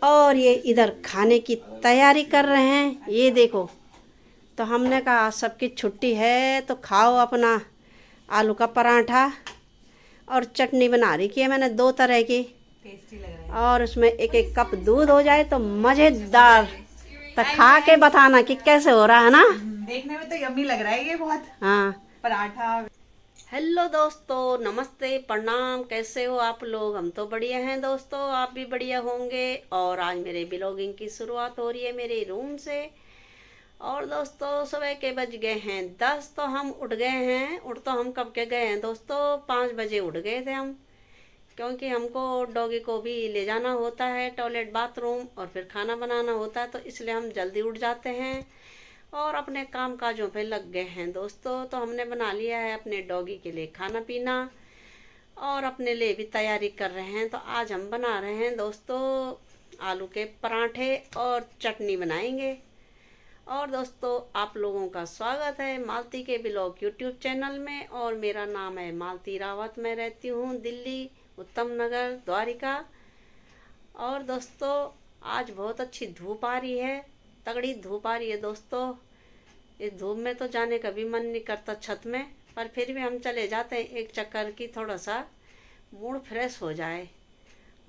और ये इधर खाने की तैयारी कर रहे हैं। ये देखो, तो हमने कहा आज सबकी छुट्टी है तो खाओ अपना आलू का पराठा, और चटनी बना रही की है मैंने 2 तरह की, टेस्टी लग रहा है। और उसमें एक एक कप दूध हो जाए तो मज़ेदार। तो खा के बताना कि कैसे हो रहा है ना। देखने में तो यम्मी लग रहा है ये बहुत। हाँ। पराठा। हेलो दोस्तों, नमस्ते, प्रणाम। कैसे हो आप लोग? हम तो बढ़िया हैं दोस्तों, आप भी बढ़िया होंगे। और आज मेरे ब्लॉगिंग की शुरुआत हो रही है मेरे रूम से। और दोस्तों सुबह के बज गए हैं 10, तो हम उठ गए हैं। उठ तो हम कब के गए हैं दोस्तों, 5 बजे उठ गए थे हम, क्योंकि हमको डॉगी को भी ले जाना होता है टॉयलेट बाथरूम, और फिर खाना बनाना होता है, तो इसलिए हम जल्दी उठ जाते हैं और अपने काम काजों पे लग गए हैं दोस्तों। तो हमने बना लिया है अपने डॉगी के लिए खाना पीना, और अपने लिए भी तैयारी कर रहे हैं। तो आज हम बना रहे हैं दोस्तों आलू के पराठे और चटनी बनाएंगे। और दोस्तों आप लोगों का स्वागत है मालती के ब्लॉग यूट्यूब चैनल में। और मेरा नाम है मालती रावत, मैं रहती हूँ दिल्ली उत्तम नगर द्वारिका। और दोस्तों आज बहुत अच्छी धूप आ रही है, तगड़ी धूप आ रही है दोस्तों। इस धूप में तो जाने का भी मन नहीं करता छत में, पर फिर भी हम चले जाते हैं एक चक्कर की, थोड़ा सा मूड फ्रेश हो जाए।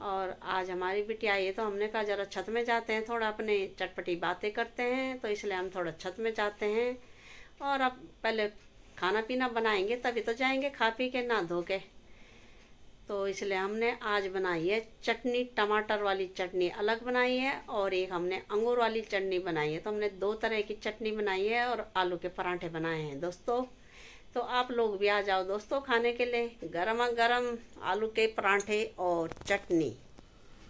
और आज हमारी बिटिया आई है तो हमने कहा ज़रा छत में जाते हैं, थोड़ा अपने चटपटी बातें करते हैं, तो इसलिए हम थोड़ा छत में जाते हैं। और अब पहले खाना पीना बनाएंगे तभी तो जाएंगे खा पी के ना धो के। तो इसलिए हमने आज बनाई है चटनी, टमाटर वाली चटनी अलग बनाई है, और एक हमने अंगूर वाली चटनी बनाई है। तो हमने 2 तरह की चटनी बनाई है और आलू के पराठे बनाए हैं दोस्तों। तो आप लोग भी आ जाओ दोस्तों खाने के लिए गरमा गरम आलू के पराठे और चटनी।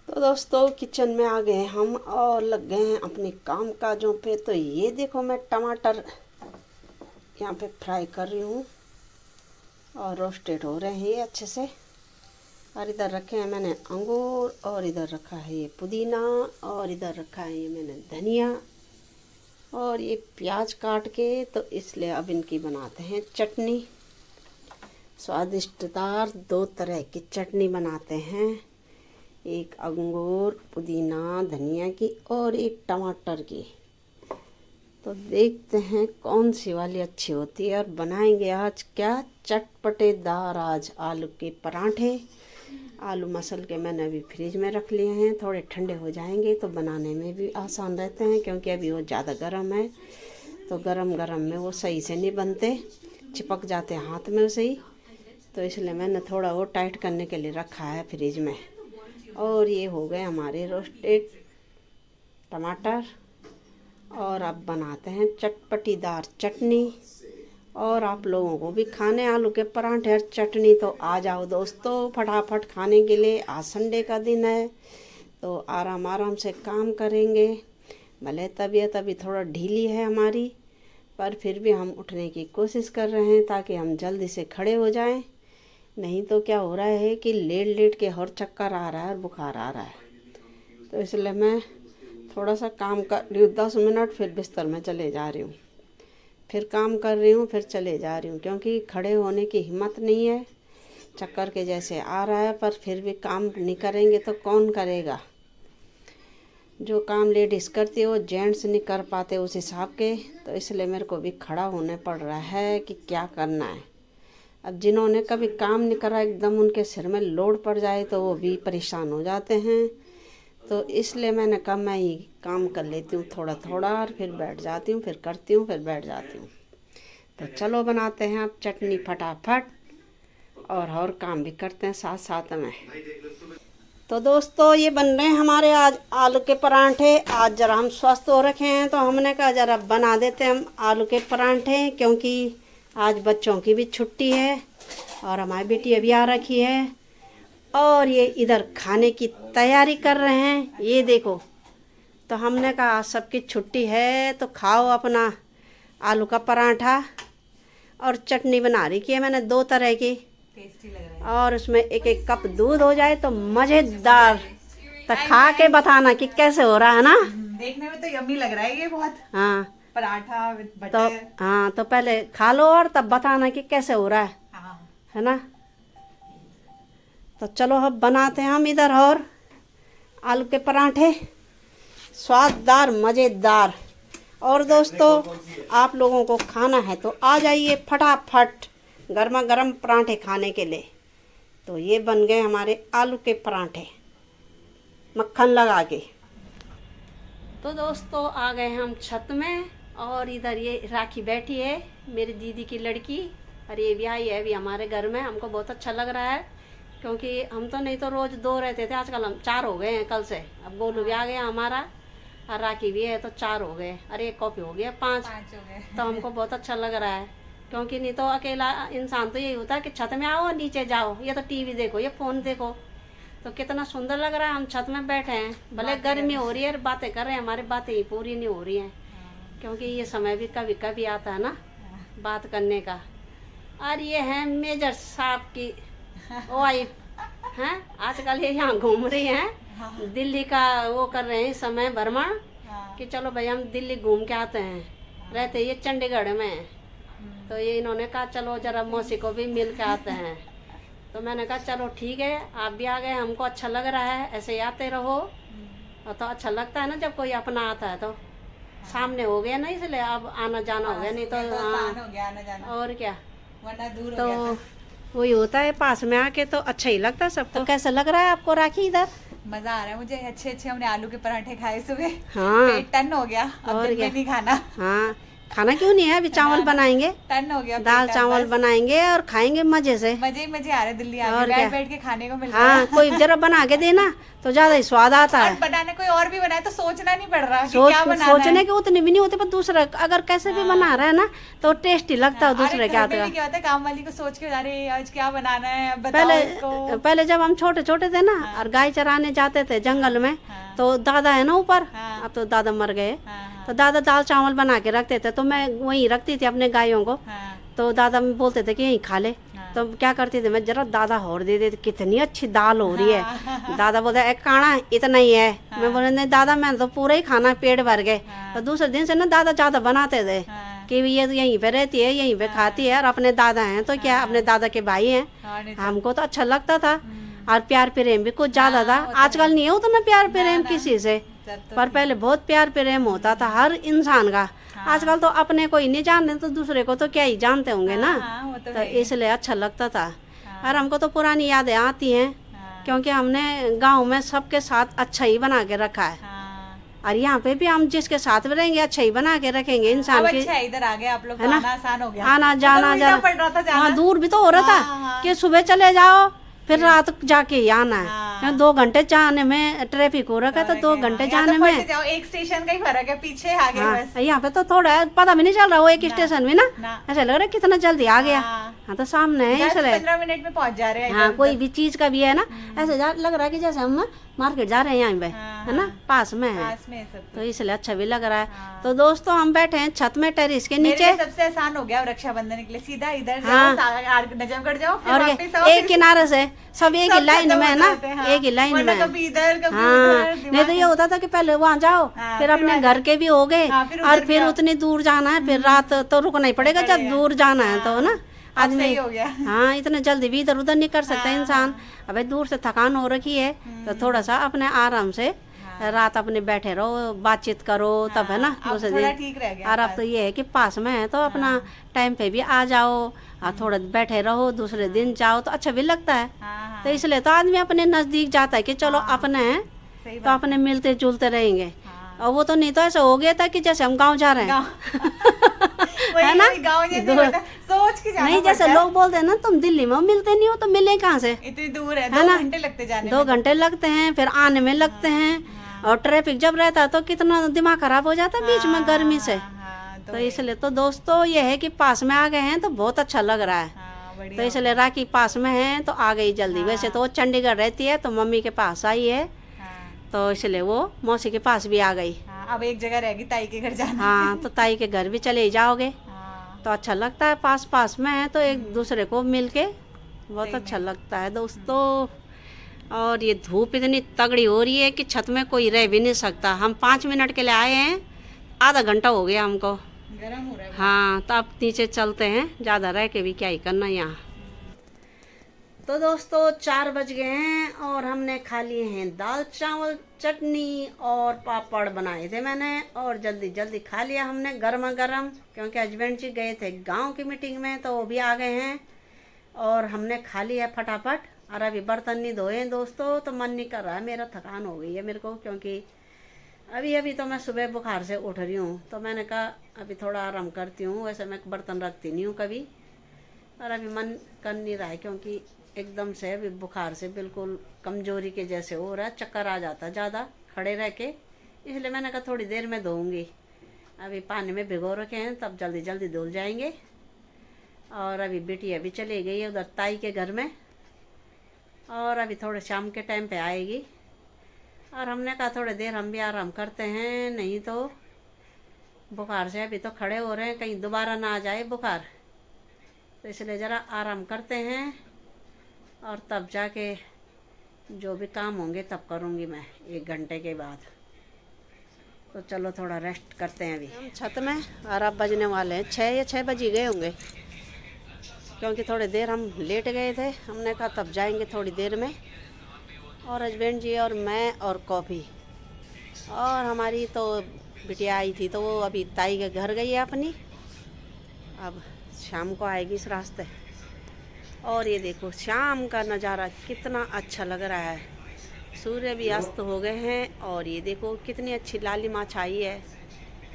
तो दोस्तों किचन में आ गए हम और लग गए हैं अपने काम काजों पे। तो ये देखो, मैं टमाटर यहाँ पे फ्राई कर रही हूँ और रोस्टेड हो रहे हैं ये अच्छे से। और इधर रखे हैं मैंने अंगूर, और इधर रखा है ये पुदीना, और इधर रखा है ये मैंने धनिया, और ये प्याज काट के। तो इसलिए अब इनकी बनाते हैं चटनी, स्वादिष्टदार 2 तरह की चटनी बनाते हैं, एक अंगूर पुदीना धनिया की और एक टमाटर की। तो देखते हैं कौन सी वाली अच्छी होती है। और बनाएंगे आज क्या, चटपटेदार आज आलू के पराठे। आलू मसल के मैंने अभी फ्रिज में रख लिए हैं, थोड़े ठंडे हो जाएंगे तो बनाने में भी आसान रहते हैं, क्योंकि अभी वो ज़्यादा गर्म है तो गरम गरम में वो सही से नहीं बनते, चिपक जाते हाथ में उसे ही। तो इसलिए मैंने थोड़ा वो टाइट करने के लिए रखा है फ्रिज में। और ये हो गए हमारे रोस्टेड टमाटर, और अब बनाते हैं चटपटीदार चटनी। और आप लोगों को भी खाने आलू के पराठे और चटनी तो आ जाओ दोस्तों फटाफट खाने के लिए। आज संडे का दिन है तो आराम आराम से काम करेंगे। भले तबीयत अभी थोड़ा ढीली है हमारी, पर फिर भी हम उठने की कोशिश कर रहे हैं ताकि हम जल्दी से खड़े हो जाएं। नहीं तो क्या हो रहा है कि लेट लेट के और चक्कर आ रहा है और बुखार आ रहा है। तो इसलिए मैं थोड़ा सा काम कर रही हूँ 10 मिनट, फिर बिस्तर में चले जा रही हूँ, फिर काम कर रही हूँ, फिर चले जा रही हूँ, क्योंकि खड़े होने की हिम्मत नहीं है। चक्कर के जैसे आ रहा है, पर फिर भी काम नहीं करेंगे तो कौन करेगा। जो काम लेडीज़ करती है वो जेंट्स नहीं कर पाते उस हिसाब के। तो इसलिए मेरे को भी खड़ा होने पड़ रहा है कि क्या करना है। अब जिन्होंने कभी काम नहीं करा, एकदम उनके सिर में लोड पड़ जाए तो वो भी परेशान हो जाते हैं। तो इसलिए मैंने कहा मैं ही काम कर लेती हूँ थोड़ा थोड़ा, और फिर बैठ जाती हूँ, फिर करती हूँ, फिर बैठ जाती हूँ। तो चलो बनाते हैं अब चटनी फटाफट, और काम भी करते हैं साथ साथ में। तो दोस्तों ये बन रहे हैं हमारे आज आलू के पराठे। आज ज़रा हम स्वस्थ हो रखे हैं तो हमने कहा ज़रा बना देते हैं हम आलू के पराठे, क्योंकि आज बच्चों की भी छुट्टी है और हमारी बेटी अभी आ रखी है। और ये इधर खाने की तैयारी कर रहे हैं। ये देखो, तो हमने कहा आज सबकी छुट्टी है तो खाओ अपना आलू का पराठा, और चटनी बना रही की है मैंने 2 तरह की, टेस्टी लग रहा है। और उसमें एक एक कप दूध हो जाए तो मज़ेदार। तो खा के बताना कि कैसे हो रहा है ना। देखने में तो यम्मी लग रहा है ये बहुत। हाँ। पराठा विद तो बटर। हाँ, तो पहले खा लो और तब बताना कि कैसे हो रहा हाँ। है ना। तो चलो अब बनाते हैं हम इधर। और आलू के पराठे, स्वाददार मज़ेदार। और दोस्तों आप लोगों को खाना है तो आ जाइए फटाफट गर्मा गर्म पराठे खाने के लिए। तो ये बन गए हमारे आलू के पराठे मक्खन लगा के। तो दोस्तों आ गए हम छत में और इधर ये राखी बैठी है मेरी दीदी की लड़की, और ये भी आई है अभी हमारे घर में। हमको बहुत अच्छा लग रहा है क्योंकि हम तो नहीं तो रोज़ 2 रहते थे, आजकल हम 4 हो गए हैं कल से। अब गोलू भी आ गया हमारा और राखी भी है तो 4 हो गए, और एक कॉपी हो गया 5 हो गए। तो हमको बहुत अच्छा लग रहा है क्योंकि नहीं तो अकेला इंसान तो यही होता है कि छत में आओ नीचे जाओ, ये तो टीवी देखो, ये फ़ोन देखो। तो कितना सुंदर लग रहा है, हम छत में बैठे हैं, भले गर्मी हो रही है, बातें कर रहे हैं, हमारी बातें ही पूरी नहीं हो रही हैं क्योंकि ये समय भी कभी कभी आता है ना बात करने का। और ये है मेजर साहब की वाइफ हैं, आजकल ये यहाँ घूम रही हैं, दिल्ली का वो कर रहे हैं समय भ्रमण कि चलो भाई हम दिल्ली घूम के आते हैं, रहते ये चंडीगढ़ में। तो ये इन्होंने कहा चलो जरा मौसी को भी मिल के आते हैं। तो मैंने कहा चलो ठीक है, आप भी आ गए, हमको अच्छा लग रहा है, ऐसे ही आते रहो। और तो अच्छा लगता है ना जब कोई अपना आता है, तो सामने हो गया ना इसलिए अब आना जाना हो गया, नहीं तो हो गया आना जाना, और क्या, वरना दूर तो हो गया वही होता है, पास में आके तो अच्छा ही लगता है सबको। तो कैसा लग रहा है आपको राखी इधर? मजा आ रहा है मुझे, अच्छे अच्छे हमने आलू के पराठे खाए सुबह। हाँ पेट टन हो गया, अब और दिन क्या? में नहीं खाना। हाँ खाना क्यों नहीं है, अभी चावल बनाएंगे, टन हो गया, दाल चावल बनाएंगे और खाएंगे मजे से। मजे ही मजे आ रहे दिल्ली आके, और क्या? बैठ बैठ के खाने को मिल रहा हाँ है। कोई जरा बना के देना तो ज्यादा ही स्वाद आता और है। बनाने कोई और भी बनाए तो सोचना नहीं पड़ रहा कि क्या बनाना सोचने है। के उतने भी नहीं होते, पर दूसरा अगर कैसे भी बना रहा है ना तो टेस्टी लगता है दूसरे के हाथ का। क्या होता है, काम वाली को सोच के अरे आज क्या बनाना है, अब बताओ इसको। पहले जब हम छोटे छोटे थे ना और गाय चराने जाते थे जंगल में, तो दादा है ना ऊपर, अब तो दादा मर गए, तो दादा दाल चावल बना के रखते थे, तो मैं वहीं रखती थी अपने गायों को। तो दादा बोलते थे कि यहीं खा ले, तो क्या करती थी मैं, जरा दादा और दे देते, कितनी अच्छी दाल हो रही है। दादा बोलते एक काना इतना ही है, मैं बोले नहीं दादा मैंने तो पूरा ही खाना, पेट भर गए। तो दूसरे दिन से ना दादा ज्यादा बनाते थे कि ये तो यहीं पे रहती है, यहीं पे खाती है, और अपने दादा हैं तो क्या, अपने दादा के भाई हैं, हमको तो अच्छा लगता था। और प्यार प्रेम भी कुछ ज्यादा था, आजकल नहीं है उतना प्यार प्रेम किसी से, पर पहले बहुत प्यार प्रेम होता था हर इंसान का। आजकल तो अपने को ही नहीं जानते तो दूसरे को तो क्या ही जानते होंगे ना, तो इसलिए अच्छा लगता था। और हमको तो पुरानी यादें आती हैं क्योंकि हमने गांव में सबके साथ अच्छा ही बना के रखा है, और यहाँ पे भी हम जिसके साथ में रहेंगे अच्छा ही बना के रखेंगे इंसान की। अच्छा इधर आ गए आप लोग, है ना, आसान हो गया, आना जाना उल्टा पड़ रहा था जाना। हाँ दूर भी तो हो रहा था कि सुबह चले जाओ फिर रात जाके ही आना है, 2 घंटे जाने में ट्रैफिक हो रखा है, तो 2 घंटे जाने में जाओ, एक स्टेशन का ही फर्क है, पीछे आ गए बस। यहाँ पे तो थोड़ा पता भी नहीं चल रहा, वो एक स्टेशन में ना ऐसा लग रहा है कितना जल्दी आ गया। हाँ तो सामने है, इसलिए 15 मिनट में पहुंच जा रहे हैं। हाँ कोई भी चीज का भी है ना, ऐसे लग रहा है कि जैसे हम मार्केट जा रहे हैं यहाँ पे, है ना, पास में है, तो इसलिए अच्छा भी लग रहा है। तो दोस्तों हम बैठे हैं छत में टेरिस के नीचे। सबसे आसान हो गया रक्षाबंधन के लिए, सीधा इधर हाँ। जाओ, नजफगढ़ जाओ, फिर और वापस आओ, एक किनारे से सब एक ही लाइन में है ना, एक ही लाइन में। कभी इधर कभी हाँ उधर, नहीं तो ये होता था कि पहले वहाँ जाओ, फिर अपने घर के भी हो गए, और फिर उतनी दूर जाना है, फिर रात तो रुकना ही पड़ेगा जब दूर जाना है तो ना आदमी। हो गया। हाँ इतने जल्दी भी इधर उधर नहीं कर सकता इंसान, अब दूर से थकान हो रखी है तो थोड़ा सा अपने आराम से रात अपने बैठे रहो, बातचीत करो, तब है ना दूसरे दिन ठीक रह गया। और अब तो ये है कि पास में है तो अपना टाइम पे भी आ जाओ और थोड़ा बैठे रहो, दूसरे दिन जाओ तो अच्छा भी लगता है। तो इसलिए तो आदमी अपने नजदीक जाता है कि चलो अपने हैं तो अपने मिलते जुलते रहेंगे। और वो तो नहीं तो ऐसा हो गया था कि जैसे हम गांव जा रहे हैं है ना, सोच के जाना नहीं जैसे लोग बोलते हैं ना तुम दिल्ली में मिलते नहीं हो, तो मिले कहाँ से, इतनी दूर है, है ना, 2 घंटे लगते जाने 2 घंटे लगते हैं, फिर आने में लगते हैं, और ट्रैफिक जब रहता है तो कितना दिमाग खराब हो जाता है बीच में गर्मी से। तो इसलिए तो दोस्तों ये है कि पास में आ गए हैं तो बहुत अच्छा लग रहा है। तो इसलिए राखी पास में है तो आ गई जल्दी। वैसे तो वो चंडीगढ़ रहती है तो मम्मी के पास आई है, तो इसलिए वो मौसी के पास भी आ गई। अब एक जगह रहेगी, ताई के घर जाना। हाँ तो ताई के घर भी चले जाओगे तो अच्छा लगता है, पास पास में है तो एक दूसरे को मिल के बहुत अच्छा लगता है दोस्तों। और ये धूप इतनी तगड़ी हो रही है कि छत में कोई रह भी नहीं सकता। हम 5 मिनट के लिए आए हैं, आधा घंटा हो गया हमको, गर्म हो रहा है। हाँ तो अब नीचे चलते हैं, ज़्यादा रह के भी क्या ही करना यहाँ। तो दोस्तों 4 बज गए हैं और हमने खा लिए हैं दाल चावल चटनी और पापड़ बनाए थे मैंने, और जल्दी जल्दी खा लिया हमने गर्मा गर्म, क्योंकि हस्बैंड जी गए थे गांव की मीटिंग में, तो वो भी आ गए हैं और हमने खा लिया फटाफट। और अभी बर्तन नहीं धोए दोस्तों, तो मन नहीं कर रहा है, मेरा थकान हो गई है मेरे को, क्योंकि अभी अभी तो मैं सुबह बुखार से उठ रही हूँ, तो मैंने कहा अभी थोड़ा आराम करती हूँ। वैसे मैं बर्तन रखती नहीं हूँ कभी, और अभी मन कर नहीं रहा है, क्योंकि एकदम से अभी बुखार से बिल्कुल कमजोरी के जैसे हो रहा है, चक्कर आ जाता है ज़्यादा खड़े रह के, इसलिए मैंने कहा थोड़ी देर में धोऊंगी। अभी पानी में भिगो रखे हैं, तब जल्दी जल्दी धुल जाएंगे। और अभी बेटी अभी चली गई है उधर ताई के घर में, और अभी थोड़े शाम के टाइम पे आएगी, और हमने कहा थोड़ी देर हम भी आराम करते हैं, नहीं तो बुखार से अभी तो खड़े हो रहे हैं, कहीं दोबारा ना आ जाए बुखार, तो इसलिए ज़रा आराम करते हैं, और तब जाके जो भी काम होंगे तब करूँगी मैं 1 घंटे के बाद। तो चलो थोड़ा रेस्ट करते हैं अभी हम छत में, और अब बजने वाले हैं 6 या 6 बज गए होंगे, क्योंकि थोड़ी देर हम लेट गए थे। हमने कहा तब जाएंगे थोड़ी देर में, और हस्बैंड जी और मैं और कॉफ़ी, और हमारी तो बिटिया आई थी तो वो अभी ताई के घर गई है अपनी, अब शाम को आएगी इस रास्ते। और ये देखो शाम का नज़ारा कितना अच्छा लग रहा है, सूर्य भी अस्त हो गए हैं, और ये देखो कितनी अच्छी लालिमा छाई है,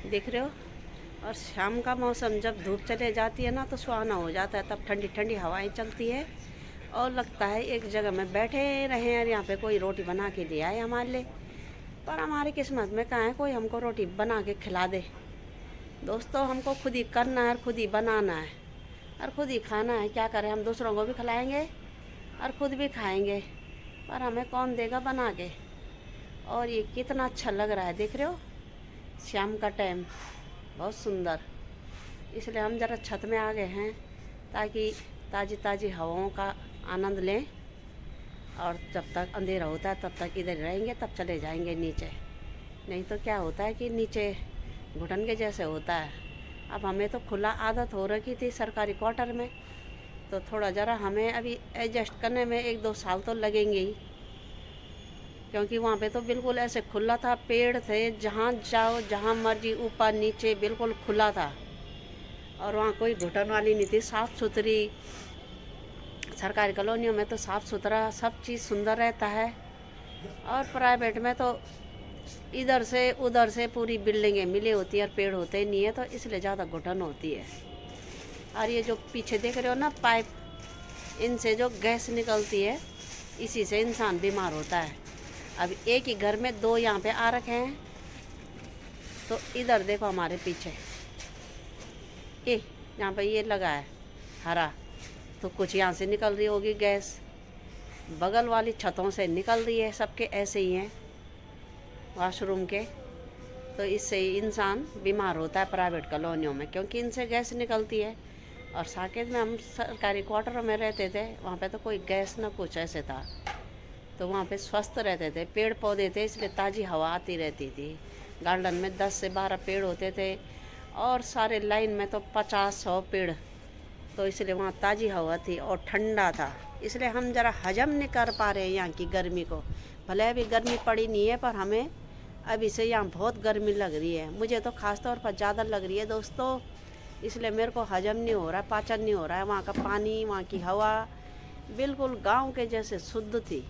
देख रहे हो। और शाम का मौसम जब धूप चले जाती है ना, तो सुहाना हो जाता है, तब ठंडी ठंडी हवाएं चलती है, और लगता है एक जगह में बैठे रहें, और यहाँ पे कोई रोटी बना के ले आए हमारे लिए। पर हमारी किस्मत में कहाँ है कोई हमको रोटी बना के खिला दे दोस्तों, हमको खुद ही करना है, खुद ही बनाना है, और खुद ही खाना है। क्या करें, हम दूसरों को भी खिलाएंगे और खुद भी खाएंगे, पर हमें कौन देगा बना के। और ये कितना अच्छा लग रहा है, देख रहे हो, शाम का टाइम बहुत सुंदर, इसलिए हम ज़रा छत में आ गए हैं, ताकि ताज़ी ताज़ी हवाओं का आनंद लें। और जब तक अंधेरा होता है तब तक इधर रहेंगे, तब चले जाएंगे नीचे, नहीं तो क्या होता है कि नीचे घुटन के जैसे होता है। अब हमें तो खुला आदत हो रखी थी सरकारी क्वार्टर में, तो थोड़ा ज़रा हमें अभी एडजस्ट करने में 1-2 साल तो लगेंगे ही, क्योंकि वहाँ पे तो बिल्कुल ऐसे खुला था, पेड़ थे, जहाँ जाओ जहाँ मर्जी ऊपर नीचे बिल्कुल खुला था, और वहाँ कोई घुटन वाली नहीं थी, साफ़ सुथरी। सरकारी कॉलोनियों में तो साफ़ सुथरा सब चीज़ सुंदर रहता है, और प्राइवेट में तो इधर से उधर से पूरी बिल्डिंगें मिली होती है और पेड़ होते नहीं है, तो इसलिए ज़्यादा घुटन होती है। और ये जो पीछे देख रहे हो ना पाइप, इनसे जो गैस निकलती है, इसी से इंसान बीमार होता है। अब एक ही घर में 2 यहाँ पे आ रखे हैं, तो इधर देखो हमारे पीछे ये यहाँ पे ये लगा है हरा, तो कुछ यहाँ से निकल रही होगी गैस, बगल वाली छतों से निकल रही है, सबके ऐसे ही हैं वॉशरूम के, तो इससे इंसान बीमार होता है प्राइवेट कॉलोनियों में, क्योंकि इनसे गैस निकलती है। और साकेत में हम सरकारी क्वार्टरों में रहते थे, वहाँ पे तो कोई गैस ना कुछ ऐसे था, तो वहाँ पे स्वस्थ रहते थे, पेड़ पौधे थे, इसलिए ताज़ी हवा आती रहती थी। गार्डन में 10 से 12 पेड़ होते थे, और सारे लाइन में तो 50-100 पेड़, तो इसलिए वहाँ ताज़ी हवा थी और ठंडा था। इसलिए हम ज़रा हजम नहीं कर पा रहे हैं यहाँ की गर्मी को। भले अभी गर्मी पड़ी नहीं है, पर हमें अभी से यहाँ बहुत गर्मी लग रही है, मुझे तो ख़ास तौर पर ज़्यादा लग रही है दोस्तों, इसलिए मेरे को हजम नहीं हो रहा है, पाचन नहीं हो रहा है। वहाँ का पानी, वहाँ की हवा बिल्कुल गांव के जैसे शुद्ध थी,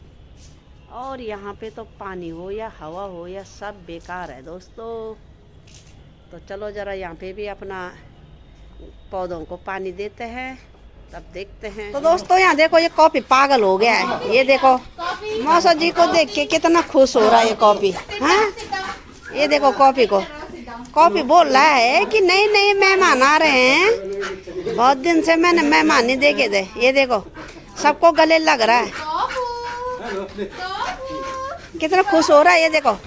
और यहाँ पे तो पानी हो या हवा हो या सब बेकार है दोस्तों। तो चलो ज़रा यहाँ पे भी अपना पौधों को पानी देते हैं, तब देखते हैं। तो दोस्तों यहाँ देखो, ये कॉफ़ी पागल हो गया है, ये देखो मौसा जी को देख के कितना खुश हो रहा है ये कॉफ़ी। हाँ, ये देखो कॉफ़ी को, कॉफ़ी बोल रहा है कि नहीं नहीं मेहमान आ रहे हैं, बहुत दिन से मैंने मेहमान नहीं देखे थे। ये देखो सबको गले लग रहा है, कितना खुश हो रहा है, ये देखो।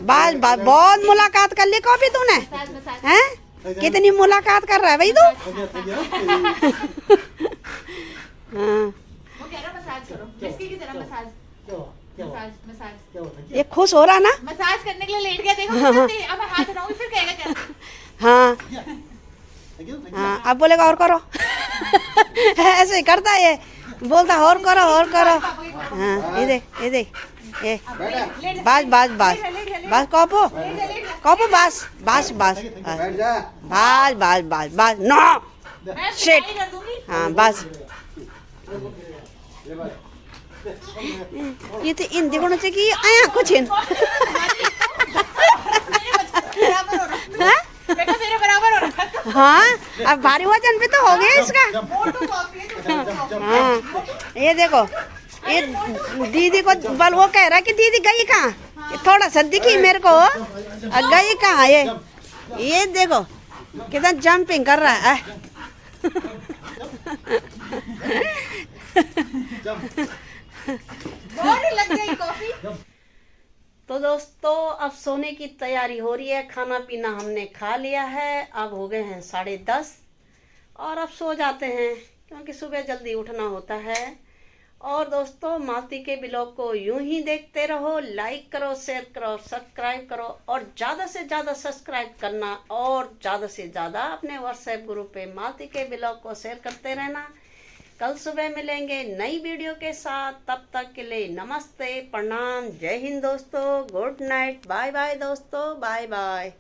बस बहुत मुलाकात कर ली कॉफी तूने, हैं? कितनी मुलाकात कर रहा है भाई तू? ये खुश हो रहा ना, मसाज करने के लिए लेट गया, देखो अब मैं हाथ उठाऊंगी फिर कहेगा क्या? हाँ हाँ, अब बोलेगा और करो। ऐसे ही करता है ये, बोलता और करो और करो। हाँ ये देख ये देख ये, बस बस बस बस कॉपो कॉपो बस बस बस बस बस बस बस नो शिट। हाँ बस ये तो इन देखो चाहिए कि आया कुछ इन बेटा मेरे बराबर हो रहा है। हाँ अब भारी वजन भी तो हो गया इसका। हाँ ये देखो ये दीदी को बल वो कह रहा कि दीदी गई कहाँ, ये थोड़ा सा दिखी मेरे को गई कहाँ ये देखो कितना जंपिंग कर रहा है। लग गई कॉफी। तो दोस्तों अब सोने की तैयारी हो रही है, खाना पीना हमने खा लिया है, अब हो गए हैं 10:30 और अब सो जाते हैं क्योंकि सुबह जल्दी उठना होता है। और दोस्तों मालती के ब्लॉग को यूं ही देखते रहो, लाइक करो, शेयर करो, सब्सक्राइब करो और ज़्यादा से ज़्यादा सब्सक्राइब करना और ज़्यादा से ज़्यादा अपने व्हाट्सएप ग्रुप पे मालती के ब्लॉग को शेयर करते रहना। कल सुबह मिलेंगे नई वीडियो के साथ, तब तक के लिए नमस्ते प्रणाम, जय हिंद दोस्तों, गुड नाइट, बाय बाय दोस्तों, बाय बाय।